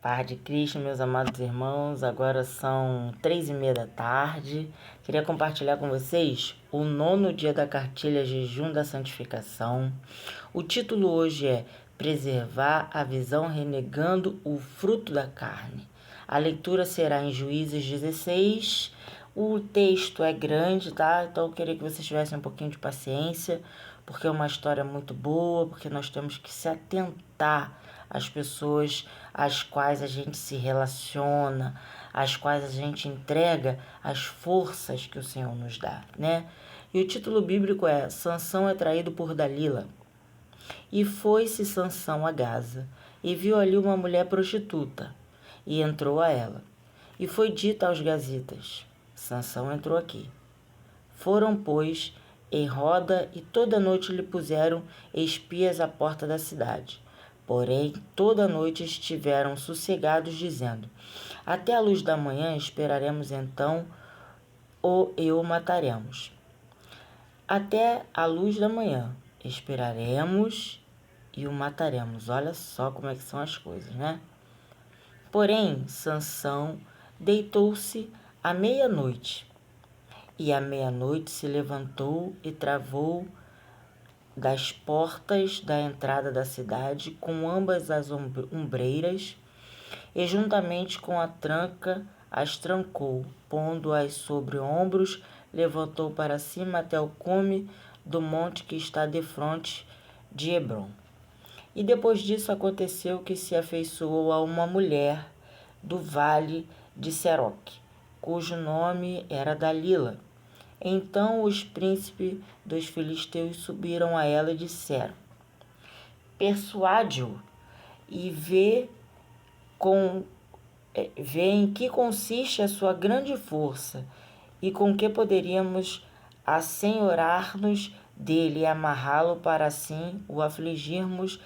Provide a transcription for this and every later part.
Paz de Cristo, meus amados irmãos, agora são 3h30 da tarde. Queria compartilhar com vocês o 9º dia da cartilha Jejum da Santificação. O título hoje é Preservar a visão renegando o fruto da carne. A leitura será em Juízes 16. O texto é grande, tá? Então eu queria que vocês tivessem um pouquinho de paciência, porque é uma história muito boa, porque nós temos que se atentar às pessoas às quais a gente se relaciona, às quais a gente entrega as forças que o Senhor nos dá, né? E o título bíblico é Sansão é traído por Dalila. E foi-se Sansão a Gaza, e viu ali uma mulher prostituta, e entrou a ela. E foi dito aos gazitas, Sansão entrou aqui. Foram, pois, em roda, e toda noite lhe puseram espias à porta da cidade. Porém, toda noite estiveram sossegados, dizendo, até a luz da manhã esperaremos então, e o mataremos. Até a luz da manhã esperaremos e o mataremos. Olha só como é que são as coisas, né? Porém, Sansão deitou-se à meia-noite, e à meia-noite se levantou e travou das portas da entrada da cidade com ambas as ombreiras, e juntamente com a tranca as trancou, pondo-as sobre ombros, levantou para cima até o cume do monte que está defronte de Hebrom. E depois disso aconteceu que se afeiçoou a uma mulher do vale de Seroque, cujo nome era Dalila. Então os príncipes dos filisteus subiram a ela e disseram, persuade-o e vê em que consiste a sua grande força e com que poderíamos assenhorar-nos dele e amarrá-lo para assim o afligirmos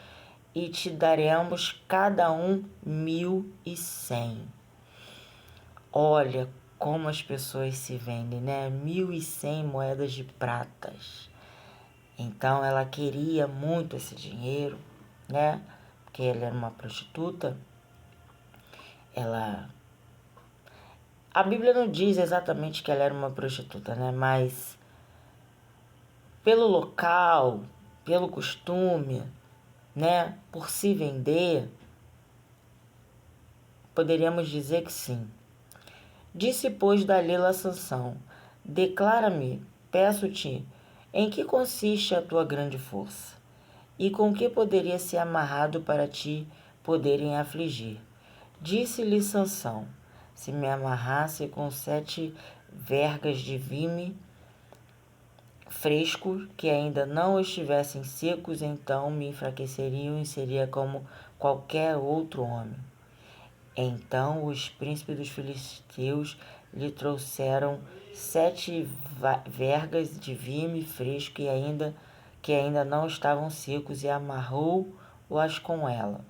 e te daremos cada um 1.100. Olha como as pessoas se vendem, né? 1.100 moedas de pratas. Então ela queria muito esse dinheiro, né? Porque ela era uma prostituta. A Bíblia não diz exatamente que ela era uma prostituta, né? Mas pelo local, pelo costume, né? Por se vender, poderíamos dizer que sim. Disse, pois, Dalila a Sansão, declara-me, peço-te, em que consiste a tua grande força? E com que poderia ser amarrado para ti poderem afligir? Disse-lhe Sansão, se me amarrasse com 7 vergas de vime fresco, que ainda não estivessem secos, então me enfraqueceriam e seria como qualquer outro homem. Então os príncipes dos filisteus lhe trouxeram 7 vergas de vime fresco que ainda não estavam secos e amarrou-as com ela.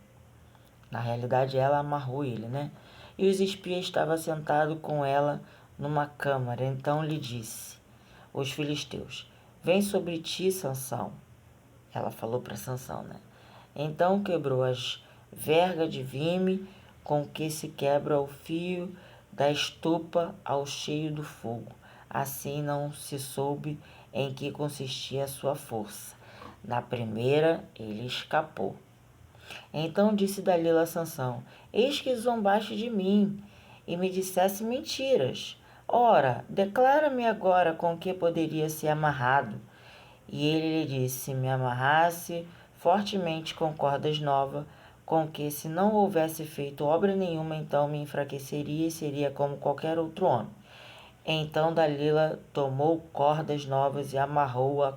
Na realidade, ela amarrou ele, né? E os espias estavam sentados com ela numa câmara. Então lhe disse, os filisteus, vem sobre ti, Sansão. Ela falou para Sansão, né? Então quebrou as vergas de vime com que se quebra o fio da estopa ao cheio do fogo. Assim não se soube em que consistia a sua força. Na primeira ele escapou. Então disse Dalila a Sansão, eis que zombaste de mim e me disseste mentiras. Ora, declara-me agora com que poderia ser amarrado. E ele lhe disse, se me amarrasse fortemente com cordas novas, com que se não houvesse feito obra nenhuma, então me enfraqueceria e seria como qualquer outro homem. Então Dalila tomou cordas novas e amarrou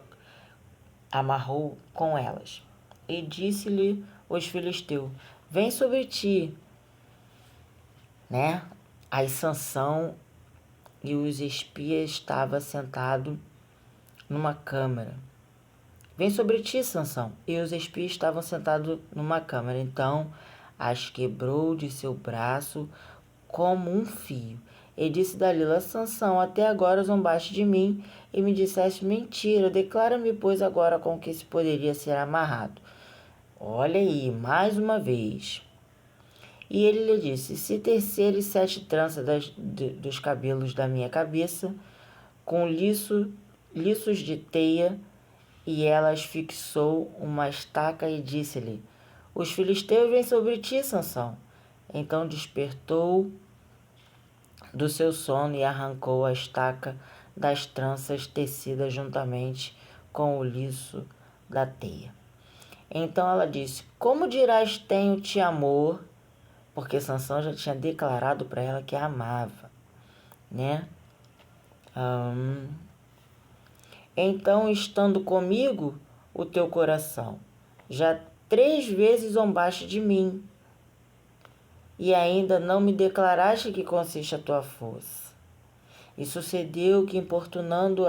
com elas. E disse-lhe os filisteus, vem sobre ti, né? Aí Sansão e os espias estavam sentados numa câmara. Vem sobre ti, Sansão. E os espias estavam sentados numa câmara. Então as quebrou de seu braço como um fio. E disse Dalila, Sansão, até agora zombaste de mim e me disseste mentira. Declara-me, pois, agora com que se poderia ser amarrado. Olha aí, mais uma vez. E ele lhe disse: se teceres 7 tranças dos cabelos da minha cabeça, com liços de teia, e ela as fixou uma estaca e disse-lhe: os filisteus vêm sobre ti, Sansão. Então despertou do seu sono e arrancou a estaca das tranças tecidas juntamente com o liço da teia. Então ela disse: como dirás tenho-te amor? Porque Sansão já tinha declarado para ela que a amava, né? Então, estando comigo o teu coração, já 3 vezes zombaste de mim, e ainda não me declaraste que consiste a tua força. E sucedeu que, importunando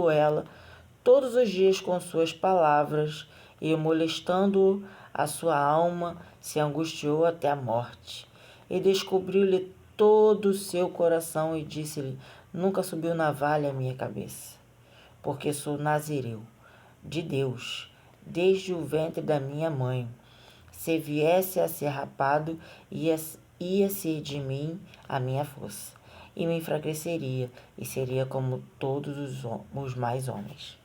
ela todos os dias com suas palavras, e molestando a sua alma, se angustiou até a morte. E descobriu-lhe todo o seu coração e disse-lhe: nunca subiu navalha à minha cabeça, porque sou nazireu de Deus, desde o ventre da minha mãe. Se viesse a ser rapado, ia ser de mim a minha força, e me enfraqueceria, e seria como todos os mais homens.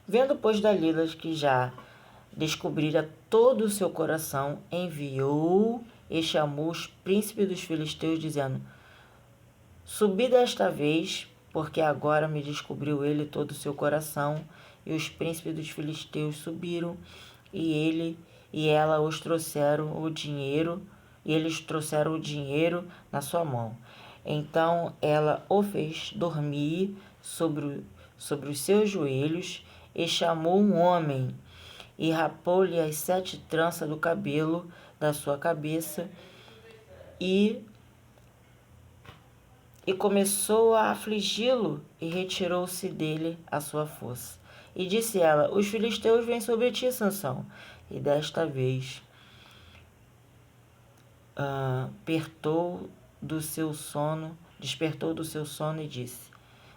Vendo, pois, Dalila que já descobrira todo o seu coração, enviou e chamou os príncipes dos filisteus, dizendo: subi desta vez, porque agora me descobriu ele todo o seu coração. E os príncipes dos filisteus subiram, e ela os trouxeram o dinheiro, e eles trouxeram o dinheiro na sua mão. Então ela o fez dormir sobre os seus joelhos, e chamou um homem, e rapou-lhe as 7 tranças do cabelo da sua cabeça, e começou a afligi-lo, e retirou-se dele a sua força. E disse ela: os filisteus vêm sobre ti, Sansão. E desta vez despertou do seu sono e disse: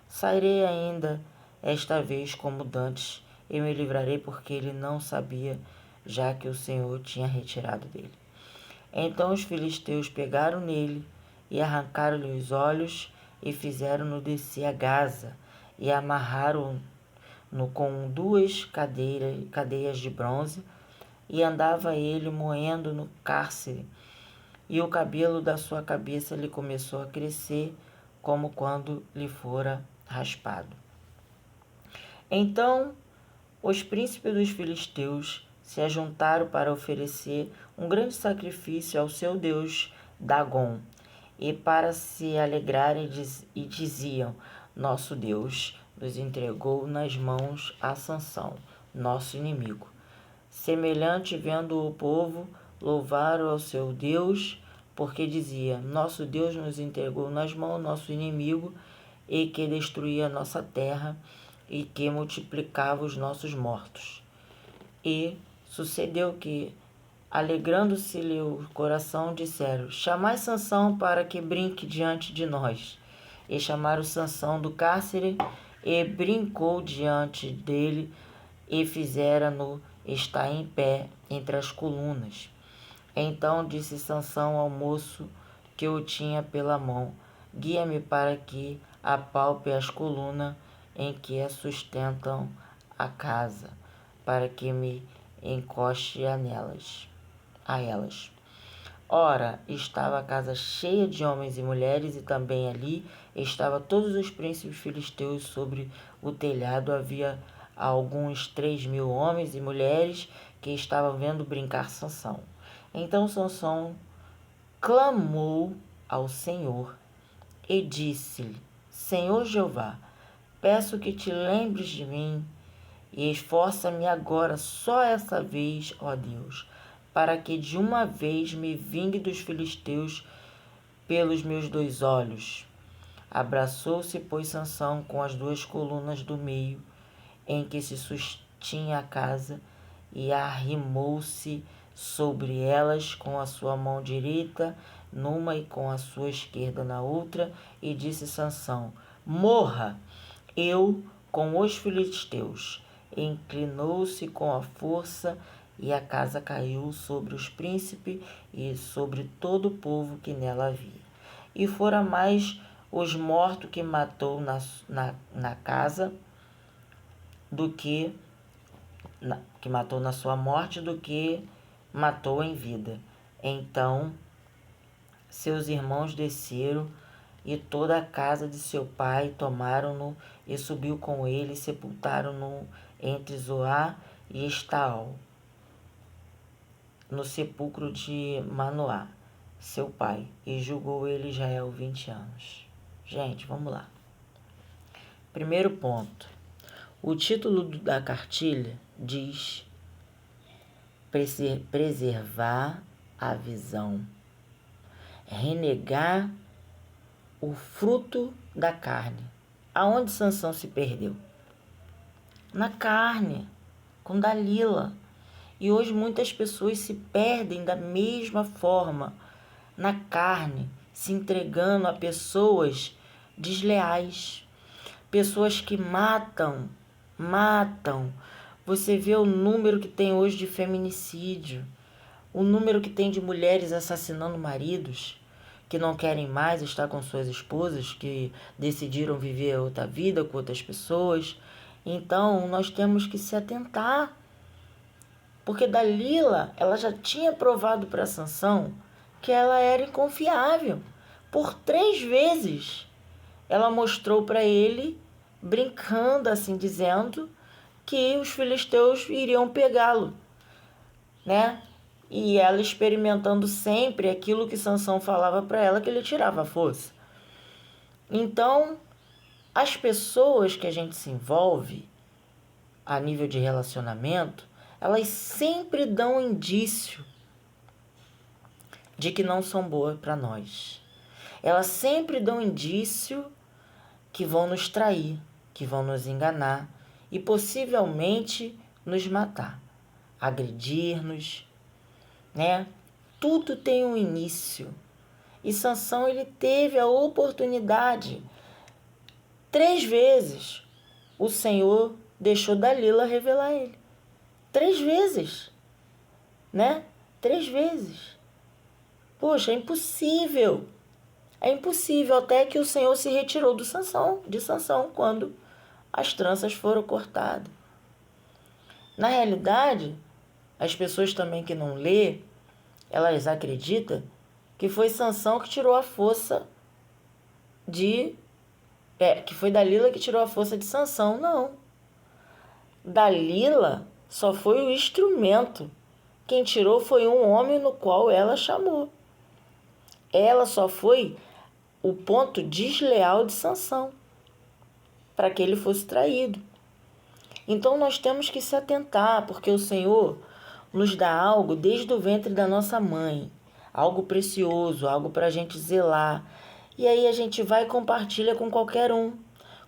sairei ainda esta vez como dantes, e me livrarei, porque ele não sabia, já que o Senhor tinha retirado dele. Então os filisteus pegaram nele e arrancaram-lhe os olhos, e fizeram-no descer a Gaza, e amarraram-no com 2 cadeias de bronze, e andava ele moendo no cárcere, e o cabelo da sua cabeça lhe começou a crescer, como quando lhe fora raspado. Então os príncipes dos filisteus se ajuntaram para oferecer um grande sacrifício ao seu deus Dagom, e para se alegrarem, e diziam: nosso Deus nos entregou nas mãos a Sansão, nosso inimigo. Semelhante, vendo o povo, louvaram ao seu Deus, porque dizia: nosso Deus nos entregou nas mãos nosso inimigo, e que destruía a nossa terra, e que multiplicava os nossos mortos. E sucedeu que, alegrando-se-lhe o coração, disseram: chamai Sansão para que brinque diante de nós. E chamaram Sansão do cárcere, e brincou diante dele, e fizera-no estar em pé entre as colunas. Então disse Sansão ao moço que o tinha pela mão: guia-me para que apalpe as colunas em que sustentam a casa, para que me encoste a elas. Ora, estava a casa cheia de homens e mulheres, e também ali estavam todos os príncipes filisteus sobre o telhado. Havia alguns 3.000 homens e mulheres que estavam vendo brincar Sansão. Então Sansão clamou ao Senhor e disse-lhe: Senhor Jeová, peço que te lembres de mim, e esforça-me agora só essa vez, ó Deus, para que de uma vez me vingue dos filisteus pelos meus 2 olhos. Abraçou-se, pois, Sansão com as 2 colunas do meio, em que se sustinha a casa, e arrimou-se sobre elas com a sua mão direita numa e com a sua esquerda na outra, e disse Sansão: morra eu com os filisteus. E inclinou-se com a força e a casa caiu sobre os príncipes e sobre todo o povo que nela havia. E fora mais os mortos que matou na casa do que matou na sua morte do que matou em vida. Então seus irmãos desceram e toda a casa de seu pai tomaram-no e subiu com ele e sepultaram-no entre Zoar e Estaol, no sepulcro de Manoá, seu pai, e julgou ele Israel 20 anos. Gente, vamos lá. Primeiro ponto. O título da cartilha diz preservar a visão, renegar o fruto da carne. Aonde Sansão se perdeu? Na carne, com Dalila. E hoje muitas pessoas se perdem da mesma forma, na carne, se entregando a pessoas desleais, pessoas que matam. Você vê o número que tem hoje de feminicídio, o número que tem de mulheres assassinando maridos, que não querem mais estar com suas esposas, que decidiram viver outra vida com outras pessoas. Então, nós temos que se atentar. Porque Dalila, ela já tinha provado para Sansão que ela era inconfiável. Por 3 vezes, ela mostrou para ele, brincando assim, dizendo que os filisteus iriam pegá-lo, né? E ela experimentando sempre aquilo que Sansão falava para ela, que ele tirava a força. Então, as pessoas que a gente se envolve a nível de relacionamento, elas sempre dão indício de que não são boas para nós. Elas sempre dão indício que vão nos trair, que vão nos enganar e possivelmente nos matar, agredir-nos, né? Tudo tem um início. E Sansão, ele teve a oportunidade. 3 vezes o Senhor deixou Dalila revelar ele. 3 vezes, né? 3 vezes. Poxa, é impossível. É impossível, até que o Senhor se retirou de Sansão, quando as tranças foram cortadas. Na realidade, as pessoas também que não lê, elas acreditam que foi Sansão que tirou a força que foi Dalila que tirou a força de Sansão. Não. Dalila só foi o instrumento. Quem tirou foi um homem no qual ela chamou. Ela só foi o ponto desleal de Sansão, para que ele fosse traído. Então nós temos que se atentar, porque o Senhor nos dá algo desde o ventre da nossa mãe, algo precioso, algo para a gente zelar. E aí a gente vai e compartilha com qualquer um,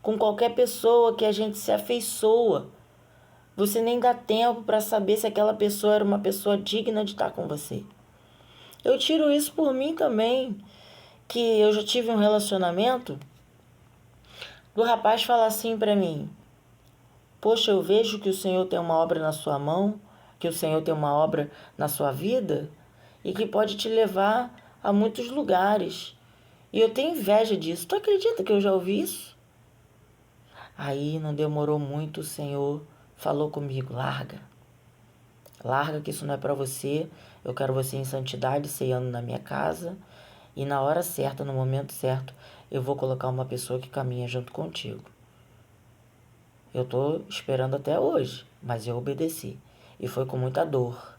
com qualquer pessoa que a gente se afeiçoa. Você nem dá tempo para saber se aquela pessoa era uma pessoa digna de estar com você. Eu tiro isso por mim também, que eu já tive um relacionamento do rapaz falar assim para mim: poxa, eu vejo que o Senhor tem uma obra na sua mão, que o Senhor tem uma obra na sua vida e que pode te levar a muitos lugares. E eu tenho inveja disso. Tu acredita que eu já ouvi isso? Aí não demorou muito, o Senhor falou comigo: larga. Larga, que isso não é para você. Eu quero você em santidade, ceando na minha casa. E na hora certa, no momento certo, eu vou colocar uma pessoa que caminha junto contigo. Eu estou esperando até hoje, mas eu obedeci. E foi com muita dor.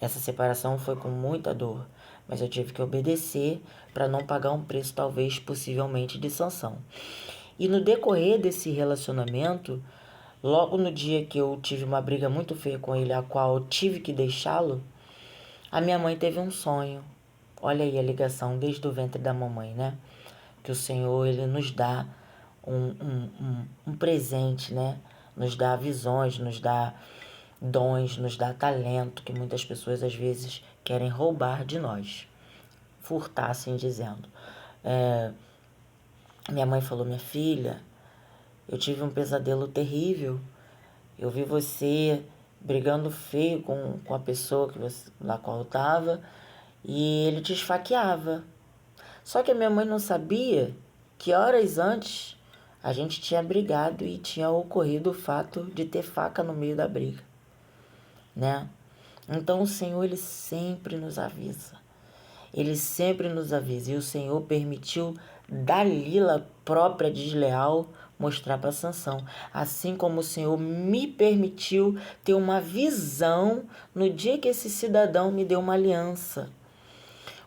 Essa separação foi com muita dor. Mas eu tive que obedecer para não pagar um preço, talvez, possivelmente, de sanção. E no decorrer desse relacionamento, logo no dia que eu tive uma briga muito feia com ele, a qual eu tive que deixá-lo, a minha mãe teve um sonho. Olha aí a ligação desde o ventre da mamãe, né? Que o Senhor, ele nos dá um presente, né? Nos dá visões, nos dá dons, nos dá talento, que muitas pessoas às vezes querem roubar de nós. Furtar, assim dizendo. Minha mãe falou: minha filha, eu tive um pesadelo terrível. Eu vi você brigando feio com a pessoa na qual eu estava, e ele te esfaqueava. Só que a minha mãe não sabia que horas antes a gente tinha brigado e tinha ocorrido o fato de ter faca no meio da briga, né? Então o Senhor, Ele sempre nos avisa. Ele sempre nos avisa. E o Senhor permitiu Dalila, própria desleal, mostrar para Sansão. Assim como o Senhor me permitiu ter uma visão no dia que esse cidadão me deu uma aliança.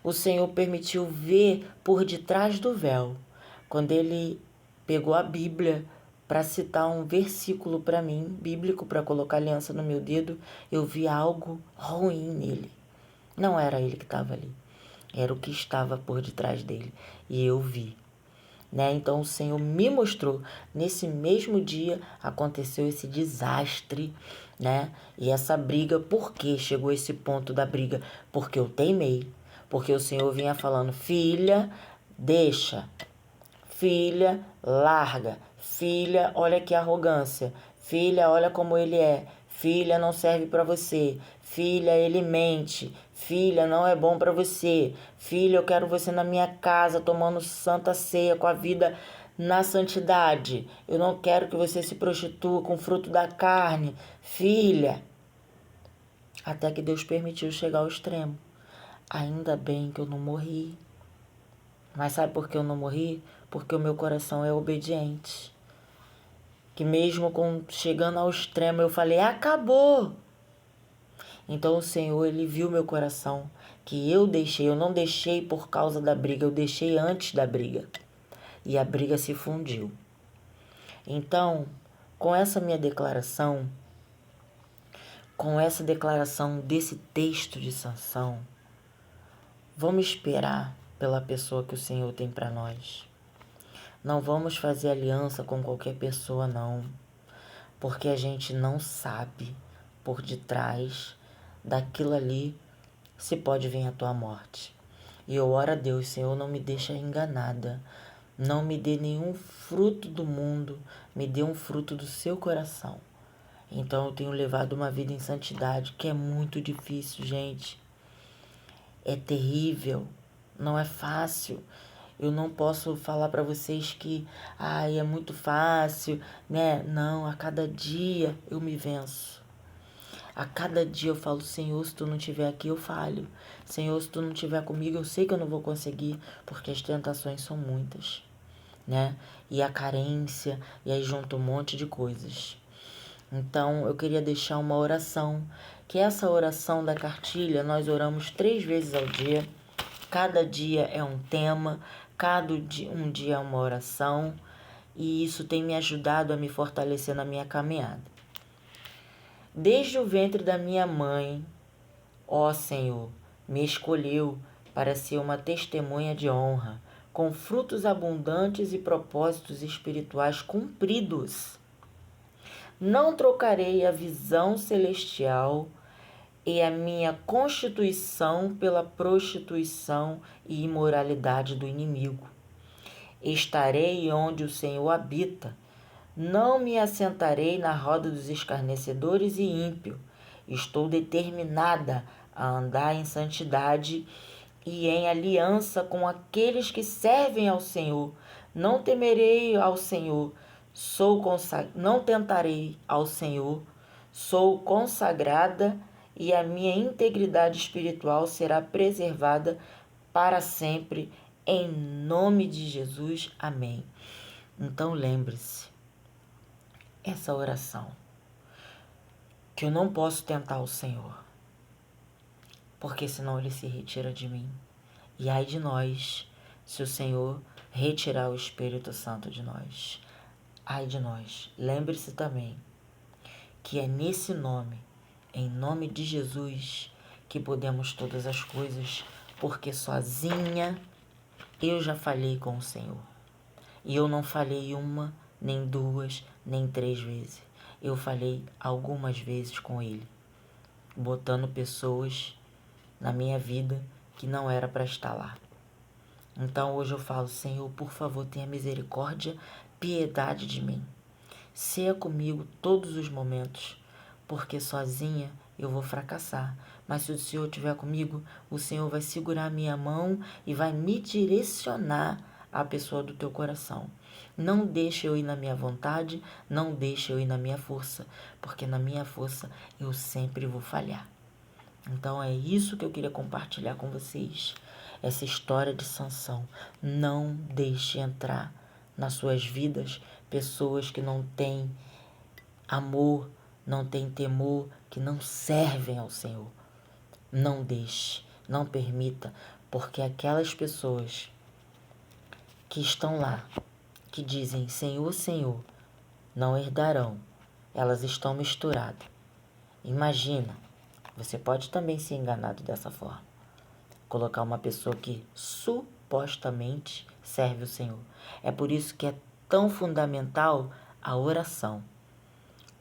O Senhor permitiu ver por detrás do véu. Quando ele pegou a Bíblia para citar um versículo para mim, bíblico, para colocar aliança no meu dedo, eu vi algo ruim nele. Não era ele que estava ali. Era o que estava por detrás dele. E eu vi. Né? Então o Senhor me mostrou. Nesse mesmo dia aconteceu esse desastre, né? E essa briga, por que chegou esse ponto da briga? Porque eu teimei. Porque o Senhor vinha falando, filha, deixa. Filha, larga. Filha, olha que arrogância. Filha, olha como ele é. Filha, não serve para você. Filha, ele mente. Filha, não é bom para você. Filha, eu quero você na minha casa tomando santa ceia com a vida na santidade. Eu não quero que você se prostitua com o fruto da carne. Filha. Até que Deus permitiu chegar ao extremo. Ainda bem que eu não morri. Mas sabe por que eu não morri? Porque o meu coração é obediente. Que mesmo chegando ao extremo, eu falei, acabou. Então o Senhor, Ele viu meu coração, que eu não deixei por causa da briga, eu deixei antes da briga. E a briga se fundiu. Então, com essa minha declaração, com essa declaração desse texto de Sansão, vamos esperar pela pessoa que o Senhor tem para nós. Não vamos fazer aliança com qualquer pessoa, não. Porque a gente não sabe por detrás daquilo ali se pode vir a tua morte. E eu oro a Deus, Senhor, não me deixa enganada. Não me dê nenhum fruto do mundo, me dê um fruto do seu coração. Então eu tenho levado uma vida em santidade, que é muito difícil, gente. É terrível, não é fácil. Eu não posso falar para vocês que é muito fácil, né? Não, a cada dia eu me venço. A cada dia eu falo, Senhor, se tu não estiver aqui, eu falho. Senhor, se tu não estiver comigo, eu sei que eu não vou conseguir, porque as tentações são muitas, né? E a carência, e aí junto um monte de coisas. Então, eu queria deixar uma oração, que essa oração da cartilha, nós oramos 3 vezes ao dia. Cada dia é um tema, um dia é uma oração, e isso tem me ajudado a me fortalecer na minha caminhada. Desde o ventre da minha mãe, ó Senhor, me escolheu para ser uma testemunha de honra, com frutos abundantes e propósitos espirituais cumpridos. Não trocarei a visão celestial e a minha constituição pela prostituição e imoralidade do inimigo. Estarei onde o Senhor habita. Não me assentarei na roda dos escarnecedores e ímpios. Estou determinada a andar em santidade e em aliança com aqueles que servem ao Senhor. Não temerei ao Senhor, não tentarei ao Senhor, sou consagrada e a minha integridade espiritual será preservada para sempre, em nome de Jesus. Amém. Então lembre-se, essa oração, que eu não posso tentar o Senhor, porque senão Ele se retira de mim. E ai de nós, se o Senhor retirar o Espírito Santo de nós. Ai de nós. Lembre-se também que é nesse nome, em nome de Jesus, que podemos todas as coisas, porque sozinha eu já falhei com o Senhor. E eu não falhei uma, nem duas, nem 3 vezes. Eu falhei algumas vezes com Ele, botando pessoas na minha vida que não era para estar lá. Então hoje eu falo, Senhor, por favor, tenha misericórdia, piedade de mim. Seja comigo todos os momentos, porque sozinha eu vou fracassar. Mas se o Senhor estiver comigo, o Senhor vai segurar a minha mão e vai me direcionar à pessoa do teu coração. Não deixe eu ir na minha vontade, não deixe eu ir na minha força, porque na minha força eu sempre vou falhar. Então é isso que eu queria compartilhar com vocês. Essa história de Sansão. Não deixe entrar nas suas vidas pessoas que não têm amor, não têm temor, que não servem ao Senhor. Não deixe, não permita, porque aquelas pessoas que estão lá, que dizem Senhor, Senhor, não herdarão. Elas estão misturadas. Imagina, você pode também ser enganado dessa forma. Colocar uma pessoa que supostamente serve o Senhor. É por isso que é tão fundamental a oração.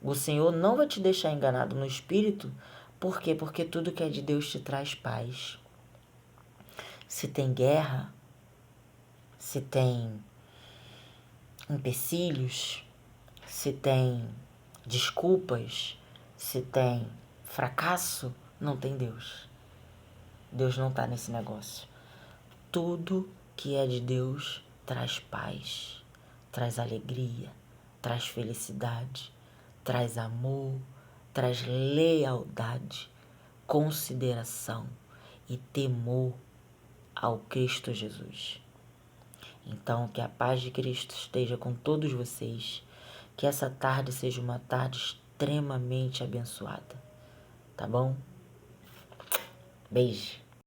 O Senhor não vai te deixar enganado no espírito. Por quê? Porque tudo que é de Deus te traz paz. Se tem guerra, se tem empecilhos, se tem desculpas, se tem fracasso, não tem Deus. Deus não está nesse negócio. Tudo que é de Deus traz paz, traz alegria, traz felicidade, traz amor, traz lealdade, consideração e temor ao Cristo Jesus. Então, que a paz de Cristo esteja com todos vocês, que essa tarde seja uma tarde extremamente abençoada, tá bom? Beijo.